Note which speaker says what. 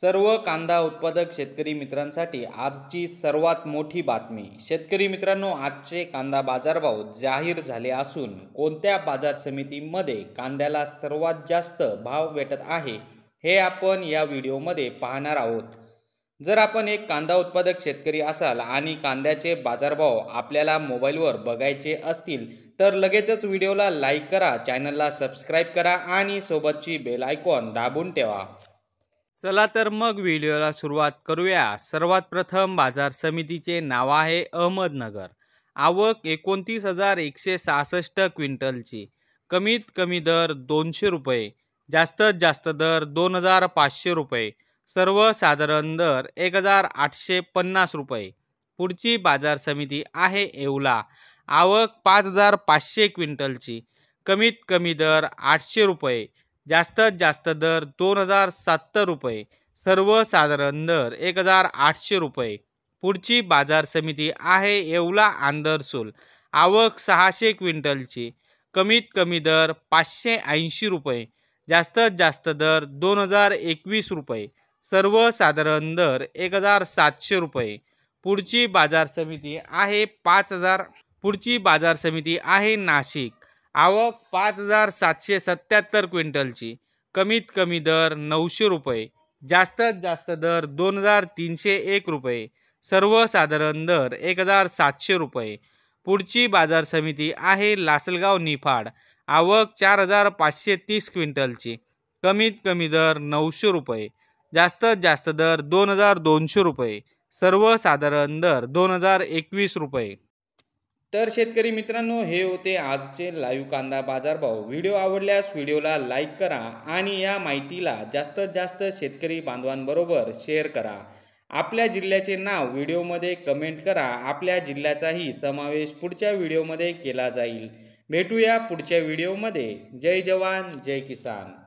Speaker 1: सर्व कांदा उत्पादक शेतकरी मित्रांसाठी आजची सर्वात मोठी बातमी। शेतकरी मित्रांनो, आजचे कांदा बाजारभाव जाहीर झाले असून कोणत्या बाजार समितीमध्ये कांद्याला सर्वात जास्त भाव भेटत आहे हे आपण या व्हिडिओमध्ये पाहणार आहोत। जर आपण एक कांदा उत्पादक शेतकरी असाल आणि कांद्याचे बाजारभाव आपल्याला मोबाईलवर बघायचे असतील तर लगेचच व्हिडिओला लाईक करा, चॅनलला सबस्क्राईब करा आणि सोबतची बेल आयकॉन दाबून ठेवा। चला तर मग व्हिडिओला सुरुवात करूया। सर्वात प्रथम बाजार समितीचे नाव आहे अहमदनगर। आवक 29,166 क्विंटलची। कमीत कमी दर 200 रुपये, जास्तीत जास्त दर 2,500 रुपये, सर्वसाधारण दर 1,850 रुपये। पुढची बाजार समिती आहे येवला। आवक 5,500 क्विंटलची। कमीत कमी दर 800 रुपये, जास्तीत जास्त दर 2,070 रुपये, सर्वसाधारण दर 1,800 रुपये। पुढची बाजार समिती आहे येवला आंदरसूल। आवक 600 क्विंटलची। कमीत कमी दर 580 रुपये, जास्तीत जास्त दर 2,021 रुपये, सर्वसाधारण दर 1,700 रुपये। पुढची बाजार समिती आहे पुढची बाजार समिती आहे नाशिक। आवक 5,777 क्विंटलची। कमीत कमी दर 900 रुपये, जास्तीत जास्त दर 2,301 रुपये, सर्वसाधारण दर 1,700 रुपये। पुढची बाजार समिती आहे लासलगाव निफाड। आवक 4,530 क्विंटलची। कमीत कमी दर 900 रुपये, जास्तीत जास्त दर 2,200 रुपये, सर्वसाधारण दर 2,021 रुपये। तर शेतकरी मित्रांनो, हे होते आजचे लाईव्ह कांदा बाजारभाव। व्हिडिओ आवडल्यास व्हिडिओला लाईक करा आणि या माहितीला जास्तीत जास्त शेतकरी बांधवांबरोबर शेअर करा। आपल्या जिल्ह्याचे नाव व्हिडिओमध्ये कमेंट करा। आपल्या जिल्ह्याचाही समावेश पुढच्या व्हिडिओमध्ये केला जाईल। भेटूया पुढच्या व्हिडिओमध्ये। जय जवान जय किसान।